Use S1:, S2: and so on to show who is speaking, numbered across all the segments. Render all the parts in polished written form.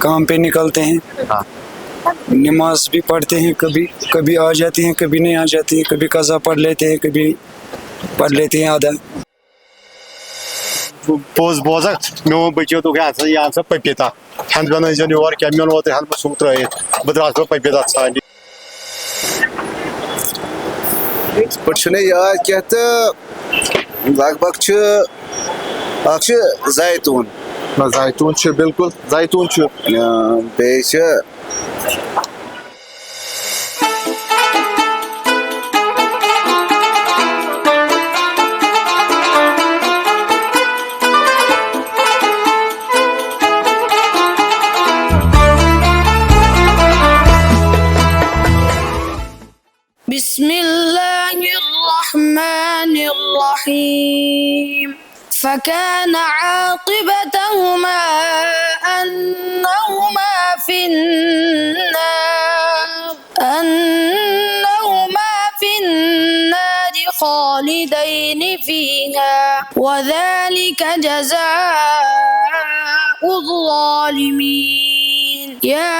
S1: काम पे निकलते हैं,
S2: हाँ।
S1: नमाज भी पढ़ते हैं, कभी कभी आ जाती हैं, कभी नहीं आ जाती हैं, कभी कज़ा पढ़ लेते हैं, कभी पढ़ लेते हैं आधा.
S2: पोज बोजक मेरे बच्चों तो क्या यहाँ से पपीता हम बना जन और क्या मेन होते हम सूत्र है बदरास में पपीता सानी
S3: पढ़ने याद क्या तो लगभग जैतून
S2: जैतून बिल्कुल जैतून
S3: बेच
S4: बिस्मिल्लाहिर्रहमानिर्रहीम فكان عاقبتهما أنهما في النار خالدين فيها وذلك جزاء الظالمين يا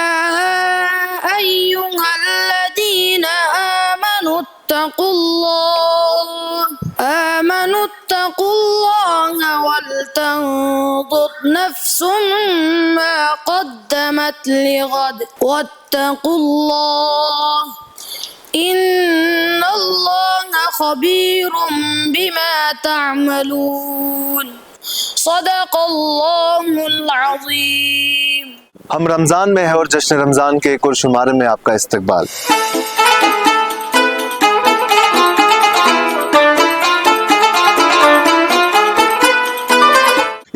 S4: أيها الذين آمنوا اتقوا الله ولتنظر نفس ما قدمت لغد واتقوا الله إن الله خبير بما تعملون صدق الله العظيم.
S2: हम रमज़ान में है और जश्न रमज़ान के एक और शुमारे में आपका इस्तकबाल.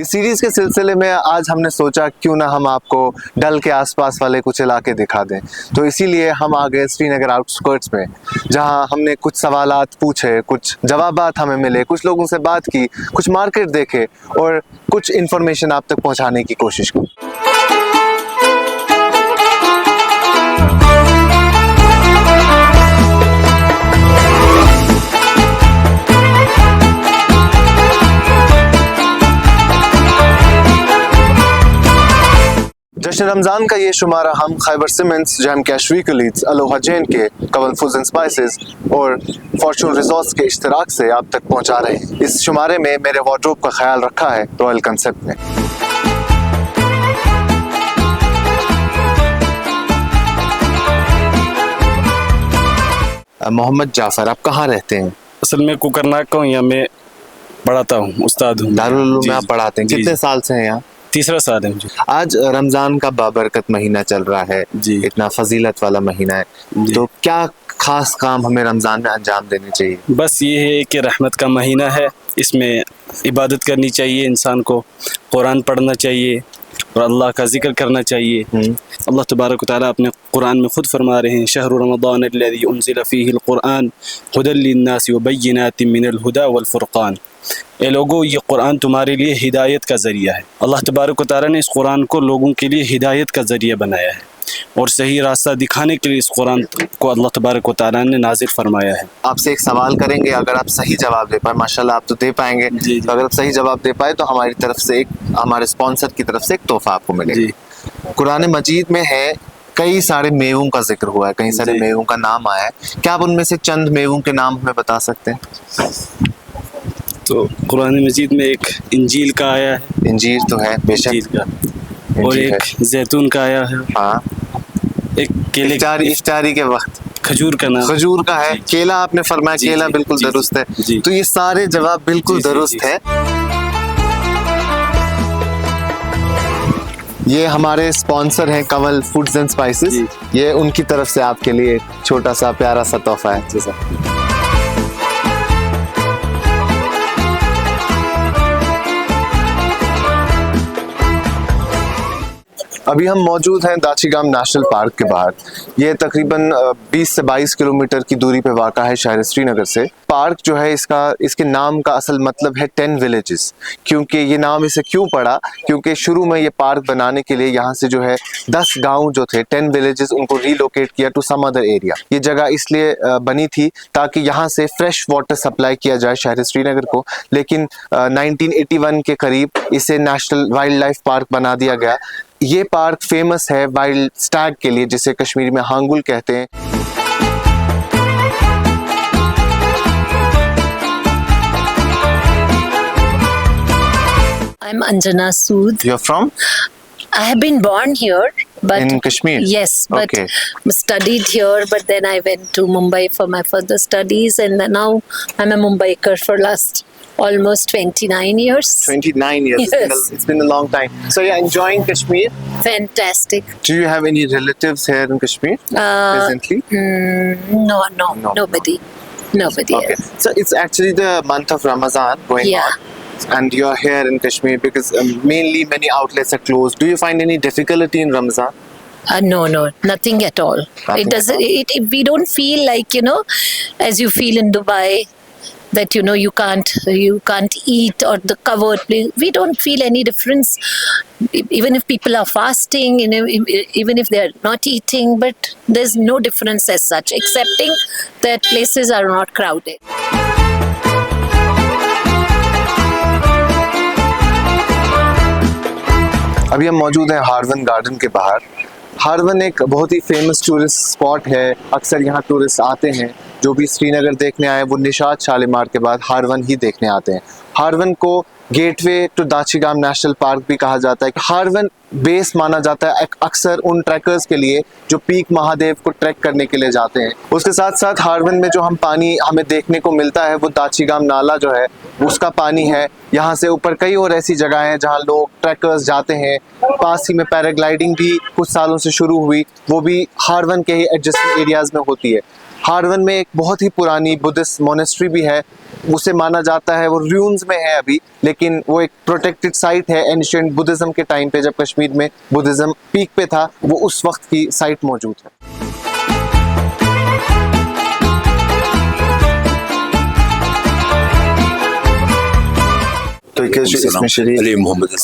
S2: इस सीरीज़ के सिलसिले में आज हमने सोचा क्यों ना हम आपको डल के आसपास वाले कुछ इलाके दिखा दें, तो इसीलिए हम आ गए श्रीनगर आउटस्कर्ट्स में, जहां हमने कुछ सवालात पूछे, कुछ जवाबात हमें मिले, कुछ लोगों से बात की, कुछ मार्केट देखे और कुछ इन्फॉर्मेशन आप तक पहुंचाने की कोशिश की. जश्न रमज़ान का ये शुमारा हम खैबर सीमेंट्स, जैम कैशवी कुलीद्स, अलोहा जैन के, कवल फूड्स एंड स्पाइसेस और फॉर्चून रिजॉर्ट्स के इश्तिराक से आप तक पहुंचा रहे हैं. इस शुमारे में मेरे वार्डरोब का ख्याल रखा है रॉयल कंसेप्ट ने. मोहम्मद जाफर, आप कहाँ रहते हैं?
S5: असल में कुकरनाग का हूँ, यहाँ मैं पढ़ाता हूँ, उस्ताद हूँ.
S2: दारुल उलूम में आप पढ़ाते हैं.
S5: जी,
S2: कितने साल से हैं यहाँ?
S5: तीसरा साल है मुझे.
S2: आज रमज़ान का बाबरकत महीना चल रहा है
S5: जी.
S2: इतना फजीलत वाला महीना है, तो क्या खास काम हमें रमज़ान में अंजाम देने चाहिए?
S5: बस ये है कि रहमत का महीना है, इसमें इबादत करनी चाहिए इंसान को, कुरान पढ़ना चाहिए और अल्लाह का जिक्र करना चाहिए. अल्लाह तबारक व तआला अपने कुरान में खुद फरमा रहे हैं, शहरु रमज़ान अल्लज़ी उन्ज़िला फ़ीहिल कुरआन हुदल लिन्नास व बय्यिनातिन मिनल हुदा वल फुरक़ान. ए लोगों, ये कुरान तुम्हारे लिए हिदायत का ज़रिया है. अल्लाह तबारक व तआला ने इस कुरान को लोगों के लिए हिदायत का ज़रिया बनाया है और सही रास्ता दिखाने के लिए इस कुरान को अल्लाह तबारक व तआला ने नाज़िल फरमाया है.
S2: आपसे एक सवाल करेंगे, अगर आप सही जवाब दे पाए, माशाल्लाह आप तो दे पाएंगे, तो अगर आप सही जवाब दे पाए तो हमारी तरफ से हमारे स्पॉन्सर की तरफ से एक तोहफा आपको मिलेगा. कुरान मजीद में है कई सारे मेवों का जिक्र हुआ है, कई सारे मेवों का नाम आया है, क्या आप उनमें से चंद मेवों के नाम हमें बता सकते हैं?
S5: तो कुरान मजीद में एक इंजील का आया है.
S2: इंजील तो है बेशक,
S5: का. और एक जैतून का आया है.
S2: हाँ.
S5: एक केले
S2: इफ्तारी के वक्त
S5: खजूर का नाम,
S2: खजूर का है. केला आपने फरमाया, केला बिल्कुल दुरुस्त है. तो ये सारे जवाब बिल्कुल दुरुस्त है. ये हमारे स्पॉन्सर हैं कवल फूड्स एंड स्पाइसेस, ये उनकी तरफ से आपके लिए छोटा सा प्यारा सा तोहफा है. जी सर. अभी हम मौजूद हैं दाचीगाम नेशनल पार्क के बाहर. ये तकरीबन 20 से 22 किलोमीटर की दूरी पे वाक़ा है शहर श्रीनगर से. पार्क जो है इसके नाम का असल मतलब है 10 विलेजेस. क्योंकि ये नाम इसे क्यों पड़ा, क्योंकि शुरू में ये पार्क बनाने के लिए यहाँ से जो है 10 गांव जो थे, 10 विलेजेस, उनको रीलोकेट किया टू सम अदर एरिया. ये जगह इसलिए बनी थी ताकि यहाँ से फ्रेश वाटर सप्लाई किया जाए शहर श्रीनगर को. लेकिन 1981 के करीब इसे नेशनल वाइल्ड लाइफ पार्क बना दिया गया. یہ پارک فیمس ہے وائلڈ اسٹیگ کے لیے جسے کشمیری میں ہانگل کہتے ہیں.
S6: I'm Anjana Sood.
S2: You're from?
S6: I have been born here, but
S2: In Kashmir?
S6: Yes, but
S2: Okay.
S6: studied here. But then I went to Mumbai for my further studies, and then now I'm a Mumbaiker for last almost 29 years.
S2: 29 years.
S6: Yes.
S2: It's been a long time. So you're enjoying Kashmir?
S6: Fantastic.
S2: Do you have any relatives here in Kashmir presently?
S6: No,
S2: No.
S6: nobody.
S2: Okay.
S6: Else.
S2: So it's actually the month of Ramadan going
S6: Yeah.
S2: on. And you're here in Kashmir because mainly many outlets are closed. Do you find any difficulty in Ramadan?
S6: No, nothing at all.
S2: Nothing
S6: It doesn't. We don't feel like, as you feel in Dubai, that you can't eat or the covered place. We don't feel any difference, even if people are fasting, even if they are not eating. But there's no difference as such, excepting that places are not crowded.
S2: ابھی ہم موجود ہیں Haroon garden کے باہر. ہارون ایک بہت ہی famous tourist spot ہے. اکثر یہاں ٹورسٹ آتے ہیں. جو بھی سری نگر دیکھنے آئے وہ نشاط شالیمار کے بعد ہارون ہی دیکھنے آتے ہیں. ہارون کو گیٹ وے ٹو داچی گام نیشنل پارک بھی کہا جاتا ہے. ہارون بیس مانا جاتا ہے اکثر ان ٹریکرز کے لیے جو پیک مہادیو کو ٹریک کرنے کے لیے جاتے ہیں. اس کے ساتھ ساتھ ہارون میں جو پانی ہمیں دیکھنے کو ملتا ہے وہ داچی گام نالا جو ہے اس کا پانی ہے. یہاں سے اوپر کئی اور ایسی جگہیں ہیں جہاں لوگ ٹریکرز جاتے ہیں. پاس ہی میں پیراگلائڈنگ بھی کچھ سالوں سے شروع ہوئی, وہ بھی ہارون کے ہی ایڈجسٹنگ ایریاز میں ہوتی ہے. ہارون میں ایک بہت ہی پرانی بدھسٹ مونسٹری بھی ہے. اسے مانا جاتا ہے وہ ریونز میں ہے ابھی, لیکن وہ ایک پروٹیکٹڈ سائٹ ہے. اینشینٹ بدھزم کے ٹائم پہ جب کشمیر میں بدھزم پیک پہ تھا وہ اس وقت کی سائٹ موجود ہے.
S7: علی محمد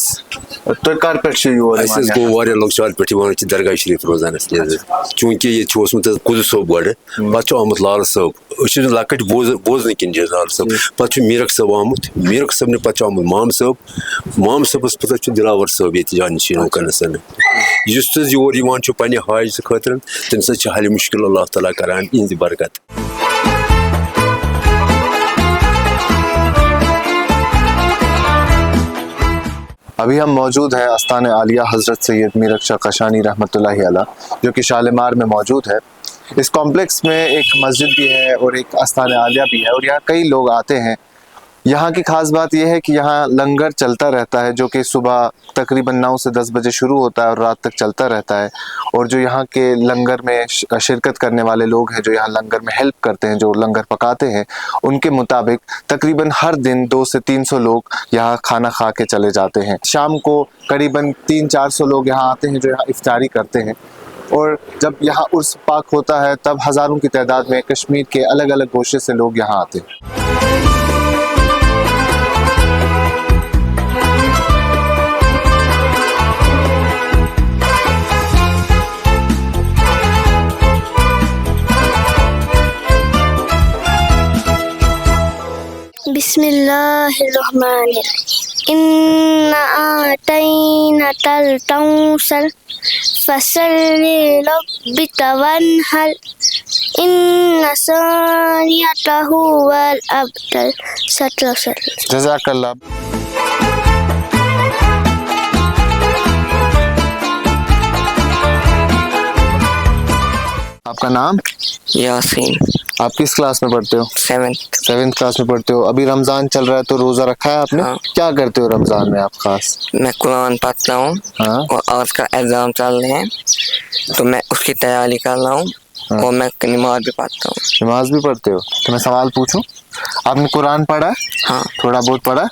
S7: گو لوگ شال پہ درگاہ شریف روزان چونکہ یہ اوسمت قدس صوب گۄڈٕ پتہٕ آمُت لال صٲب لۄکٕٹۍ بوزنہٕ کِنۍ لال صٲب پتہٕ میٖرک صٲب آمُت میٖرک صٲبنہِ پتہٕ چھُ آمُت مام صٲبس پتہٕ چھُ دلاور صٲب ییٚتہِ جانشیٖن وٕنکٮ۪نس یُس تہِ یور یِوان چھُ پننہِ حاجتہٕ خٲطرٕ تمہِ سۭتۍ چھِ حلہِ مُشکل اللہ تعالیٰ کران یِہنٛزِ برکت.
S2: ابھی ہم موجود ہیں آستان عالیہ حضرت سید میرک شاہ قشانی رحمۃ اللہ علیہ جو کہ شالیمار میں موجود ہے. اس کمپلیکس میں ایک مسجد بھی ہے اور ایک آستان عالیہ بھی ہے اور یہاں کئی لوگ آتے ہیں. یہاں کی خاص بات یہ ہے کہ یہاں لنگر چلتا رہتا ہے جو کہ صبح تقریباً 9 سے 10 بجے شروع ہوتا ہے اور رات تک چلتا رہتا ہے. اور جو یہاں کے لنگر میں شرکت کرنے والے لوگ ہیں جو یہاں لنگر میں ہیلپ کرتے ہیں, جو لنگر پکاتے ہیں, ان کے مطابق تقریباً ہر دن 200 سے 300 لوگ یہاں کھانا کھا کے چلے جاتے ہیں. شام کو قریباً 300-400 لوگ یہاں آتے ہیں جو یہاں افطاری کرتے ہیں. اور جب یہاں عرس پاک ہوتا ہے تب ہزاروں کی تعداد میں کشمیر کے الگ الگ گوشے سے لوگ یہاں آتے ہیں.
S8: بسم اللہ الرحمن الرحیم اِنَّا أَعْطَيْنَاكَ الْكَوْثَرَ فَصَلِّ لِرَبِّكَ وَانْحَرْ إِنَّ شَانِئَكَ هُوَ الْأَبْتَرُ.
S2: جزاک اللہ. آپ کا نام؟
S9: یاسین.
S2: آپ کس کلاس میں پڑھتے ہو؟ 7th کلاس میں پڑھتے ہو. ابھی رمضان چل رہا ہے تو روزہ رکھا ہے آپ نے؟ کیا کرتے ہو رمضان میں آپ خاص؟
S9: میں قرآن پڑھتا ہوں اور آج کا ایگزام چل رہے ہیں تو میں اس کی تیاری کر رہا ہوں اور میں نماز بھی پڑھتا ہوں.
S2: نماز بھی پڑھتے ہو؟ تو میں سوال پوچھوں, آپ نے قرآن پڑھا؟
S9: ہاں
S2: تھوڑا بہت پڑھا.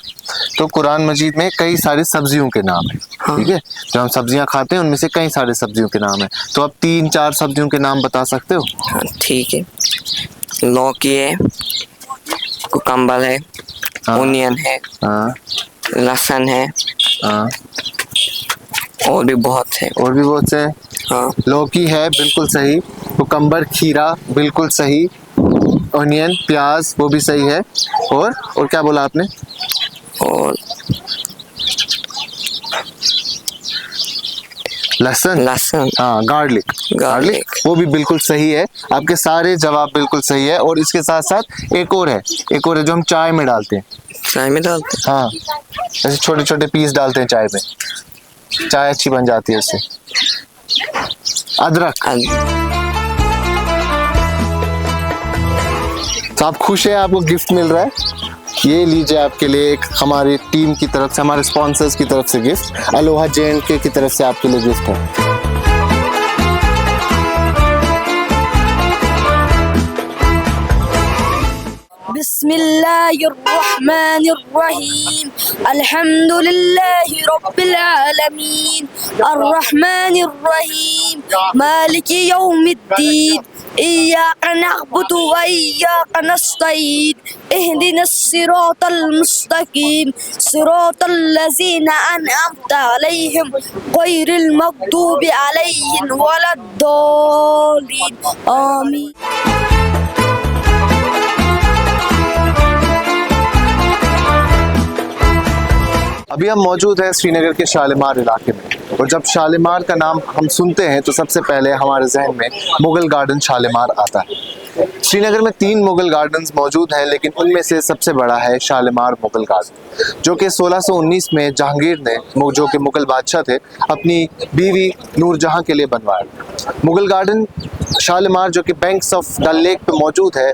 S2: تو قرآن مجید میں کئی ساری سبزیوں کے نام ہیں, ٹھیک ہے, جو ہم سبزیاں کھاتے ہیں ان میں سے کئی سارے سبزیوں کے نام ہیں. تو آپ 3-4 سبزیوں کے نام بتا سکتے ہو؟
S9: ہاں ٹھیک ہے. لوکی ہے, کوکمبر ہے, اونین ہے, لہسن ہے, اور بھی بہت ہے.
S2: اور بھی بہت سے.
S9: ہاں
S2: لوکی ہے بالکل صحیح, کوکمبر کھیرا بالکل صحیح, اونین پیاز وہ بھی صحیح ہے, اور کیا بولا آپ نے؟
S9: اور
S2: लहसुन हाँ गार्लिक वो भी बिल्कुल सही है, आपके सारे जवाब बिल्कुल सही है। और इसके साथ साथ एक और है जो हम चाय में डालते हैं। हाँ ऐसे छोटे छोटे पीस डालते हैं चाय में, चाय अच्छी बन जाती है उससे। अदरक। तो आप खुश हैं, आपको गिफ्ट मिल रहा है। ये लीजिए आपके लिए एक हमारी टीम की तरफ से, हमारे स्पॉन्सर्स की तरफ से गिफ्ट, अलोहा J&K की तरफ से आपके लिए गिफ्ट है।
S4: बिस्मिल्लाहिर्रहमानिर्रहीम अल्हम्दुलिल्लाहि रब्बिल आलमीन अर्रहमानिर्रहीम मालिकि यौमिद्दीन इय्याका नअबुदु व इय्याका नस्तईन इहदिनस सिरातल मुस्तकीम सिरातल लज़ीना अनअमता अलैहिम गैरिल मग़दूबि अलैहिम वलद्दालीन आमीन।
S2: अभी हम मौजूद हैं श्रीनगर के शालीमार इलाके में, और जब शालीमार का नाम हम सुनते हैं तो सबसे पहले हमारे जहन में मुगल गार्डन शालीमार आता है। श्रीनगर में 3 मुगल गार्डन्स मौजूद हैं, लेकिन उनमें से सबसे बड़ा है शालीमार मुगल गार्डन, जो कि 1619 में जहांगीर ने, जो कि मुगल बादशाह थे, अपनी बीवी नूरजहां के लिए बनवाया। मुगल गार्डन शालीमार जो कि बैंक्स ऑफ डल लेक पे मौजूद है,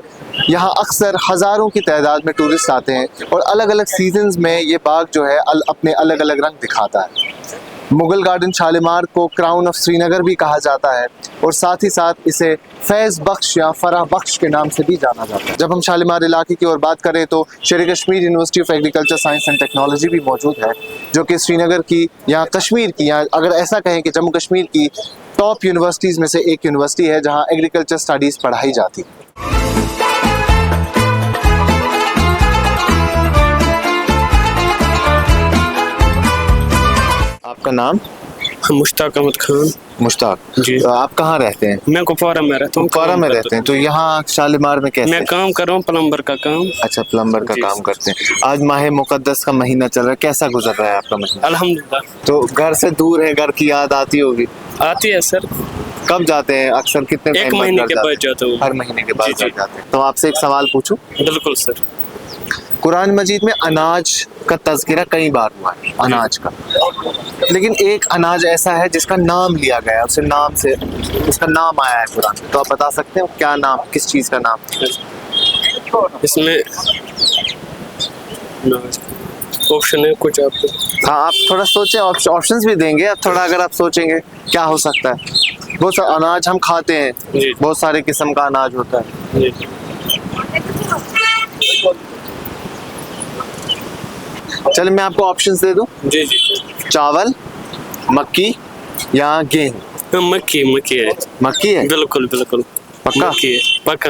S2: यहाँ अक्सर हज़ारों की तादाद में टूरिस्ट आते हैं, और अलग अलग सीजन्स में ये बाग जो है अपने अलग अलग रंग दिखाता है। मुगल गार्डन शालीमार को क्राउन ऑफ श्रीनगर भी कहा जाता है, और साथ ही साथ इसे फैज़ बख्श या फराह बख्श के नाम से भी जाना जाता है। जब हम शालीमार इलाके की ओर बात करें तो शेर Kashmir university of agriculture science and technology भी मौजूद है, जो कि श्रीनगर की या कश्मीर की, या अगर ऐसा कहें कि जम्मू कश्मीर की टॉप यूनिवर्सिटीज़ में से एक यूनिवर्सिटी है जहाँ एग्रीकल्चर स्टडीज़ पढ़ाई जाती है। आपका नाम?
S5: मुश्ताक अहमद खान।
S2: मुश्ताक
S5: जी।
S2: तो आप कहाँ रहते हैं?
S5: मैं कुपवारा में रहता हूँ।
S2: कुपवारा में रहते हैं, तो यहाँ शालीमार में कैसे?
S5: मैं काम कर रहा हूँ, प्लम्बर का काम।
S2: अच्छा, प्लम्बर का काम करते हैं। आज माह मुकद्दस का महीना चल रहा है, कैसा गुजर रहा है आपका महीना?
S5: अल्हम्दुलिल्लाह।
S2: तो घर से दूर है, घर की याद आती होगी?
S5: आती है सर।
S2: कब जाते हैं अक्सर, कितने
S5: एक महीने के बाद जाता हूँ।
S2: हर महीने के बाद जाते हैं। तो आपसे एक सवाल पूछूं?
S5: बिल्कुल सर।
S2: कुरान मजीद में अनाज का तज़किरा कई बार हुआ है, अनाज का, लेकिन एक अनाज ऐसा है जिसका नाम लिया गया है, उसे नाम से उसका नाम आया है कुरान में। तो आप बता सकते हैं क्या नाम, किस चीज़ का नाम?
S5: इसमें ऑप्शन है कुछ आपको?
S2: हाँ, आप थोड़ा सोचें, ऑप्शंस भी देंगे। अब थोड़ा अगर आप सोचेंगे क्या हो सकता है। बहुत सारा अनाज हम खाते हैं, बहुत सारे किस्म का अनाज होता है। चलिए मैं आपको ऑप्शंस दे दूं।
S5: जी जी।
S2: चावल, मक्की या गेहूं?
S5: मक्की है।
S2: मक्की है?
S5: बिल्कुल बिल्कुल
S2: पक्का?
S5: मक्की है, पक्का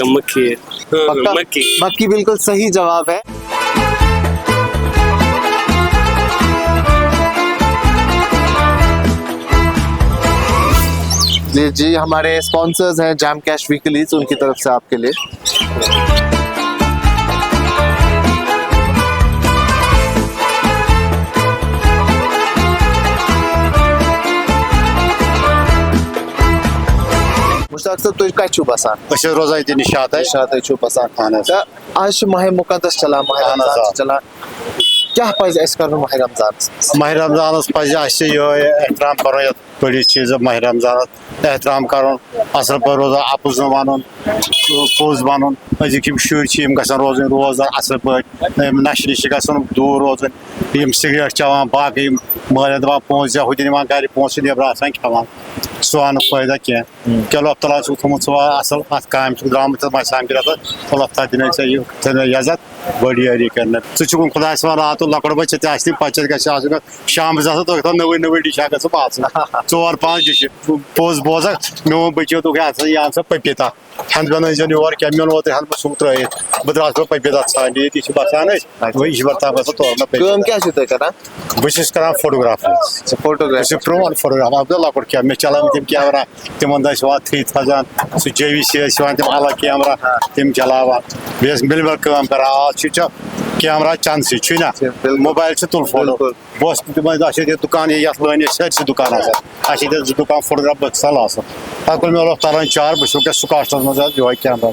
S5: मक्की है।
S2: पक्का? मक्की बिल्कुल सही जवाब है। जी हमारे स्पॉन्सर्स हैं जैम कैश वीकलीज, उनकी तरफ से आपके लिए मुश्ताक साहब, तो क्या छुपा सा
S10: रोजा निशात है
S2: छुपा आज माह मुकद्दस चला, माह रमजान चला, क्या पज अस कर माह रमजान
S10: पज एहतराम कर बड़ी चीज माह रमजान एहतराम कर असल पे रोजा अपुज वन पोज वन अजिक शुर रोजन रोजान असल पे नशे नश दूर रोजन सिगरेट चवान बाकी माल दपान पोस दिया हूँ दिन गर पोस नबर खेवान सह फायदा कह चलो तला थोमुत असल अत काम द्रामुत सामि रत अल्लाह दिन यजत बड़ी यारी कर खुदा रात लकड़ बच्चे पे ग शाम नई नई डिश ग 4-5 डिश पोज बोजा मे वो बच्चो तो यह पपीता हंद बन योर क्या मे वो हंद सूम त्रत बह द्रास पपीता सान ये बसान यह बर्ताव बह फोटोग्राफी प्रोन फोटोग्राफ लकड़ क्या मे चलान तम कैमरा तिम 3000 JVC तम अलग कैमरा तम चलावान मिलवर काम कर आज कैमरा चंद से छु ना मोबाइल से तुल फोटो बस अच्छे दुकान ये लान सर दुकान अच्छे दुकान फोटोग्राफ बक्सल तक मे अल्लाह ताला चार बस सुकास्ट मज जो कैमरा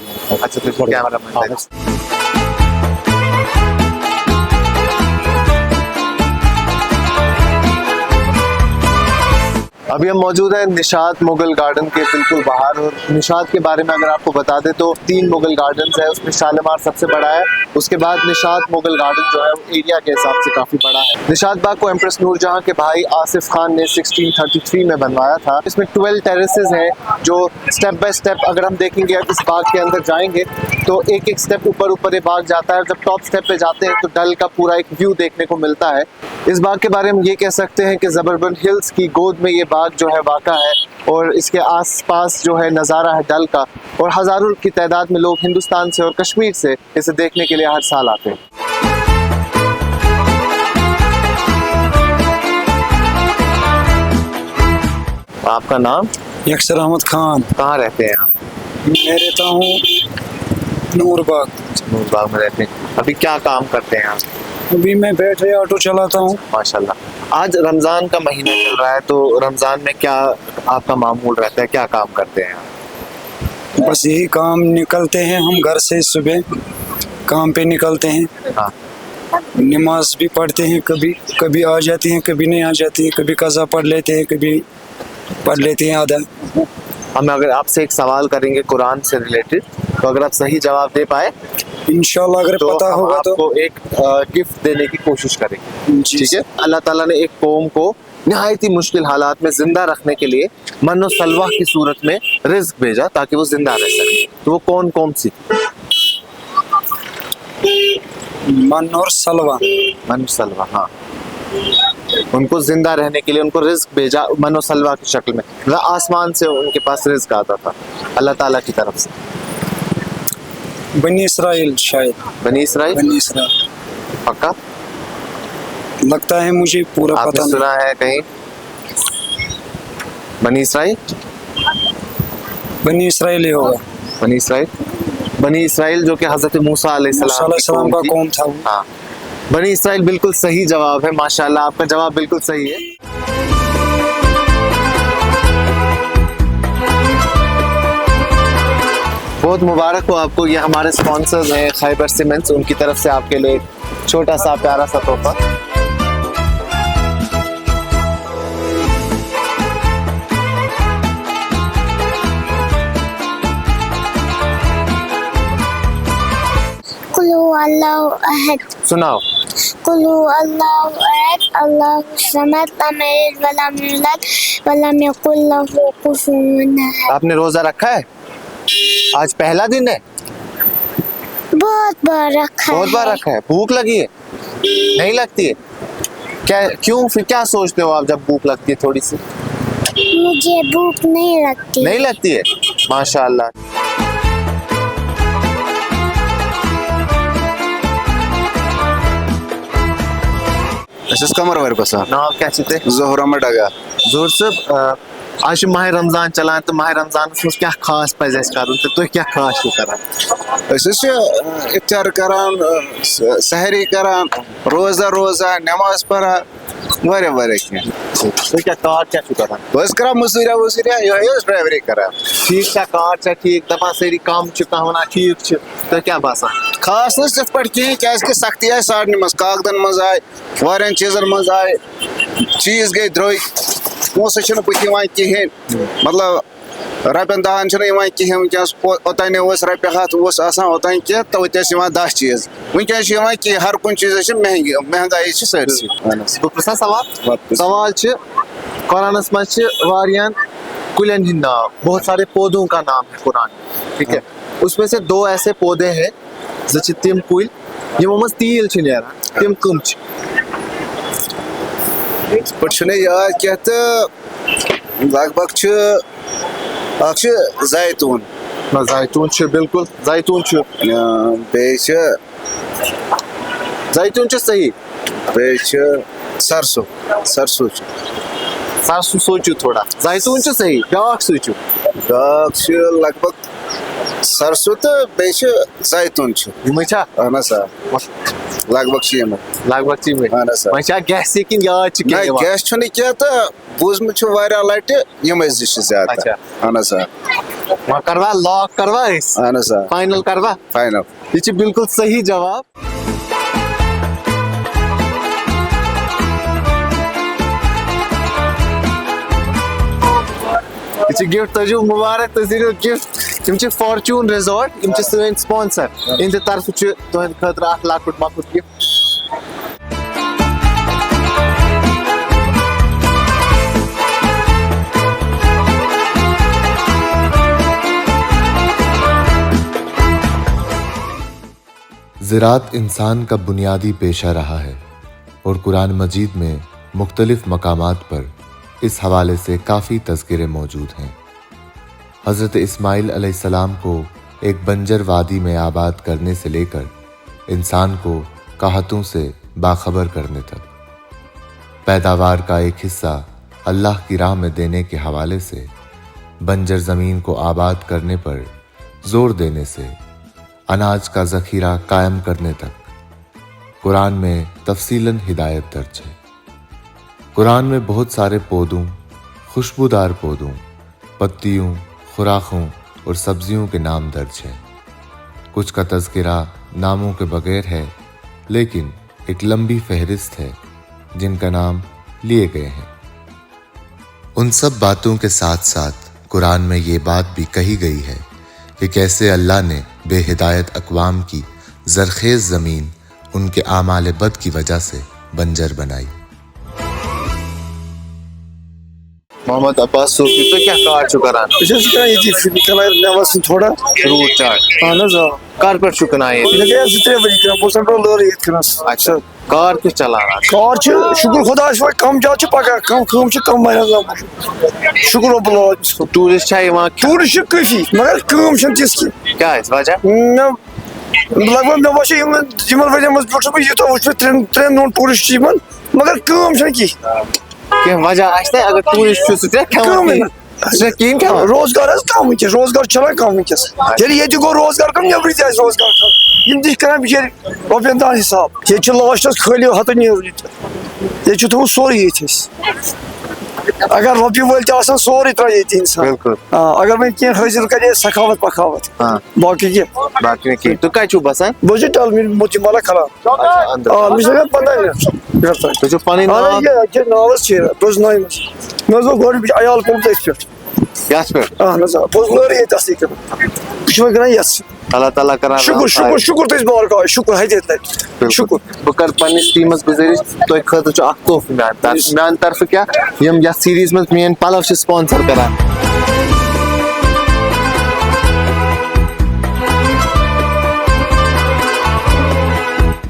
S2: अभी हम मौजूद हैं निशात मुगल गार्डन के बिल्कुल बाहर। और निशात के बारे में अगर आपको बता दें तो 3 मुगल गार्डन है, उसमें शालीमार सबसे बड़ा है, उसके बाद निशात मुगल गार्डन जो है वो एरिया के हिसाब से काफ़ी बड़ा है। निशात बाग को एम्प्रेस नूरजहां के भाई आसिफ खान ने 1633 में बनवाया था। इसमें 12 टेरेसेस हैं जो स्टेप बाय स्टेप अगर हम देखेंगे इस बाग के अंदर जाएंगे तो एक एक स्टेप ऊपर ऊपर ये बाग जाता है। जब टॉप स्टेप पे जाते हैं तो डल का पूरा एक व्यू देखने को मिलता है। इस बाग के बारे में ये कह सकते हैं कि ज़बरबन हिल्स की गोद में ये बाग जो है वाक़ा है और इसके आसपास जो है नज़ारा है डल का, और हज़ारों की तादाद में लोग हिंदुस्तान से और कश्मीर से इसे देखने के लिए हर साल आते हैं। आपका नाम?
S1: यक्सर अहमद खान।
S2: कहाँ रहते हैं आप?
S1: मैं रहता हूँ नूरबाग।
S2: नूरबाग में रहते हैं। अभी क्या काम करते हैं आप?
S1: अभी मैं बैटरी ऑटो चलाता हूँ।
S2: माशाल्लाह। आज रमज़ान का महीना चल रहा है तो रमज़ान में क्या आपका मामूल रहता है, क्या काम करते हैं आप?
S1: बस यही काम निकलते हैं हम घर से, सुबह काम पे निकलते हैं।
S2: हाँ।
S1: नमाज भी पढ़ते हैं, कभी कभी आ जाती हैं, कभी नहीं आ जाती हैं, कभी कज़ा पढ़ लेते हैं, कभी पढ़ लेते हैं आधा।
S2: हम अगर आपसे एक सवाल करेंगे कुरान से रिलेटेड तो अगर आप सही जवाब दे पाए
S1: इंशाल्लाह अगर
S2: तो
S1: पता होगा तो
S2: आपको एक गिफ्ट देने की कोशिश करेंगे। ठीक है। अल्लाह ताला ने एक कौम को निहायत ही मुश्किल हालात में जिंदा रखने के लिए मन और सलवा की सूरत में रिज्क भेजा ताकि वो जिंदा रह सके। तो वो कौन कौन सी?
S1: मन और सलवा।
S2: मन और सलवा, हाँ। उनको जिंदा रहने के लिए उनको रिज्क भेजा मन और सलवा की शक्ल में। आसमान से उनके पास रिज्क आता था अल्लाह ताला की तरफ से।
S1: बनी इसराइल शायद।
S2: बनी इसराइल?
S1: बनी इसराइल
S2: पक्का?
S1: लगता है मुझे पूरा पता
S2: आपने सुना है कहीं बनी इसराइल?
S1: बनी इसराइल ही होगा।
S2: बनी इसराइल? बनी इसराइल जो कि हजरत मूसा अलैहिस्सलाम
S1: का कौम था।
S2: हाँ, बनी इसराइल बिल्कुल सही जवाब है। माशाल्लाह, आपका जवाब बिल्कुल सही है। बहुत मुबारक हो आपको। ये हमारे स्पॉन्सर्स हैं खैबर सीमेंट्स, उनकी तरफ से आपके लिए छोटा सा प्यारा सा तोहफा।
S8: कुलु अल्लाहु अहद।
S2: सुनाओ।
S8: कुलु अल्लाहु अहद अल्लाहु समद लम यलिद वलम यूलद वलम यकुल लहू कुफुवन अहद।
S2: आपने रोजा रखा है? आज पहला दिन है?
S8: बहुत बार रखा है।
S2: बहुत बार रखा है। भूख लगी है? नहीं लगती है? क्या क्यों? फिर क्या सोचते हो आप जब भूख लगती है थोड़ी सी?
S8: मुझे भूख नहीं लगती।
S2: नहीं लगती है? माशाअल्लाह।
S3: أساس كاميرا وربسا
S2: नाम क्या चीज़ है?
S3: ظهر ما دقا
S2: जोर से आज माह रमजान चलान तो माह रमजान में क्या खास पज करूँ तो क्या खास करान?
S3: أساس إفطار كران سحري كران روزة نماز پران واریاہ کینٛہہ
S2: तो क्या कार क्या करान?
S3: بس کران مزوٗریا یِہوٚے ڈرایوری کران
S2: ٹھیک چھا کار چھا ٹھیک دپان سٲری کم چھِ کانٛہہ وَنان ٹھیٖک چھِ تۄہہِ کیٛاہ باسان؟
S3: خاص نہٕ تِتھ پٲٹھۍ کِہیٖنۍ کیٛازِکہِ سختی آیہِ سارنٕے منٛز کاکدن منٛز آیہِ واریاہن چیٖزن منٛز آیہِ چیٖز گٔے درٛوٚگۍ پونٛسہٕ چھِنہٕ بٕتھِ یِوان کِہیٖنۍ مطلب رۄپین دہن چھُنہٕ یِوان کِہیٖنۍ وٕنکیٚنس اوٚتانۍ اوس رۄپیہِ ہتھ اوس آسان اوٚتانۍ کینٛہہ توتہِ ٲسۍ یِوان 10 چیٖز وٕنکیٚنس چھِ یِوان کینٛہہ ہر کُنہِ چیٖزس چھِ مہنگایی چھِ سٲرسٕے
S2: بہٕ پرٛژھا سوال چھِ قرآنس منٛز چھِ واریاہن کُلٮ۪ن ہٕنٛدۍ ناو بہت سارے پودوں کا نام ہے قرآن ٹھیک ہے اس میں سے 2 ایسے پودے ہیں زٕ چھِ تِم کُلۍ یِمو منٛز تیٖل چھِ نیران تِم کٕم چھِ؟
S3: یِتھ پٲٹھۍ چھُنہٕ یاد کینٛہہ تہٕ لگ بگ چھُ اکھ چھُ زایتوٗن
S2: زایتوٗن چھُ بِلکُل زایتوٗن چھُ
S3: بیٚیہِ چھِ
S2: زایتوٗن چھُ صحیح
S3: بیٚیہِ چھِ سرسو چھُ
S2: سرسو سوٗنٛچِو تھوڑا زایتوٗن چھُ صحیح بیٛاکھ سوٗنٛچِو
S3: بیٛاکھ چھُ لگ بگ سرسو تہٕ بیٚیہِ چھُ زایتوٗن چھُ
S2: یِمے چھا؟
S3: اہن حظ آ لگ بھگ چھ
S2: لگ بھگ چھ
S3: اہن حظ
S2: وۄنۍ چھا گیسہِ کِنہٕ یاد چھِ کینٛہہ یِوان؟
S3: گیس چھُنہٕ کینٛہہ تہٕ بوٗزمُت چھُ واریاہ لٹہِ یِمے زٕ چھِ زیادٕ
S2: اچھا
S3: اہن حظ
S2: وۄنۍ کروا لاک کروا أسۍ
S3: اہن حظ
S2: فاینل کروا
S3: فاینل
S2: یہ چھِ بالکل صحیح جواب یہ چھِ گفٹ تُہۍ چھِو مُبارک تُہۍ دِیِو گفٹ یِم چھِ فارچوٗن ریزاٹ یِم چھِ سٲنۍ سپانسر یِہنٛدِ طرفہٕ چھُ تُہنٛدِ خٲطرٕ اکھ لۄکُٹ مۄکُٹ گفٹ
S11: زراعت انسان کا بنیادی پیشہ رہا ہے اور قرآن مجید میں مختلف مقامات پر اس حوالے سے کافی تذکرے موجود ہیں۔ حضرت اسماعیل علیہ السلام کو ایک بنجر وادی میں آباد کرنے سے لے کر انسان کو قحطوں سے باخبر کرنے تک، پیداوار کا ایک حصہ اللہ کی راہ میں دینے کے حوالے سے، بنجر زمین کو آباد کرنے پر زور دینے سے، اناج کا ذخیرہ قائم کرنے تک، قرآن میں تفصیلاً ہدایت درج ہے۔ قرآن میں بہت سارے پودوں، خوشبودار پودوں، پتیوں، خوراکوں اور سبزیوں کے نام درج ہیں۔ کچھ کا تذکرہ ناموں کے بغیر ہے، لیکن ایک لمبی فہرست ہے جن کا نام لیے گئے ہیں۔ ان سب باتوں کے ساتھ ساتھ قرآن میں یہ بات بھی کہی گئی ہے کہ کیسے اللہ نے بے ہدایت اقوام کی زرخیز زمین ان کے اعمال بد کی وجہ سے بنجر بنائی۔
S2: محمد عباس صوفی تو کیا کار چھو کران؟
S1: تھوڑا
S2: فروٹ چاٹ
S1: اہن حظ
S2: کار پر چھو کنان یہ؟ اچھا کار کس چلانا؟
S1: کار شکر خدا کم جات پکان کم کم کم شکر رب العالمین۔
S2: ٹورسٹ ہے وہاں
S1: ٹورسٹ کافی مگر کم تس کی
S2: کیا ہے وجہ؟
S1: لگ بھگ مے باسان ورین مز پہ یوتہ وچ ترین دۄہن ٹورسٹ مگر کم کی
S2: کیا وجہ آسہ اگر ٹورسٹ کھین
S1: روزگار کم ونکس روزگار چلان کم ونکس یہ گو روزگار کم نبر تہ روزگار کم یم تہ کران بچار رۄپین دہن حساب یہ لاسٹس خالی ہتھ نیو یہ تھوٚمُت سورُے ییٚتہِ اگر رۄپیہِ وٲلۍ تہِ آسان سورُے ترٛایہِ ییٚتہِ اِنسان اگر وۄنۍ کینٛہہ حٲصِل کرِ سخاوت پخاوت باقٕے کینٛہہ
S2: باقی نہیں تُہۍ کتہِ چھِو بسان؟
S1: بہٕ چھُس ڈل میٖر موتی مالا کھلان مےٚ چھِ لگان 15 منٹ گھر تام
S2: تُہۍ چھِو پنٕنۍ ناو
S1: ناو حظ چھِ روزنایہِ منٛز مےٚ حظ گوٚو گۄڈٕ عیال کوٚرمُت أتھۍ پٮ۪ٹھ
S2: یتھ پٮ۪ٹھ؟
S1: اہن حظ بہٕ اوسُس لٲرٕے ییٚتہِ اصلی کران بہٕ چھُس وۄنۍ کران یَس
S2: اللہ تعالیٰ کران
S1: شکر شکر شکر تُہۍ مبارک شکر حدِ لٹہِ شکر
S2: بہٕ کرٕ پننِس ٹیٖمس گُزٲرِش تۄہہِ خٲطرٕ چھُ اکھ تحفہٕ میانہِ طرفہٕ کیٛاہ یِم یتھ سیٖریز منٛز میٲنۍ پلو چھِ سپانسر کران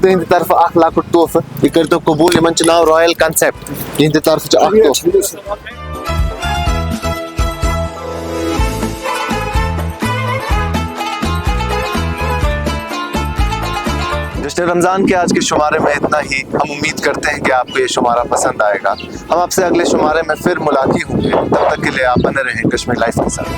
S2: تہنٛدِ طرفہٕ اکھ لۄکُٹ تحفہٕ یہِ کٔرۍتو قبوٗل یِمن چھُ ناو رایل کنسپٹ یِہنٛدِ طرفہٕ چھُ اکھ تحفہٕ جشن رمضان کے آج کے شمارے میں اتنا ہی ہم امید کرتے ہیں کہ آپ کو یہ شمارہ پسند آئے گا ہم آپ سے اگلے شمارے میں پھر ملاقات ہوں گے تب تک کے لیے آپ بنے رہیں کشمیر لائف کے ساتھ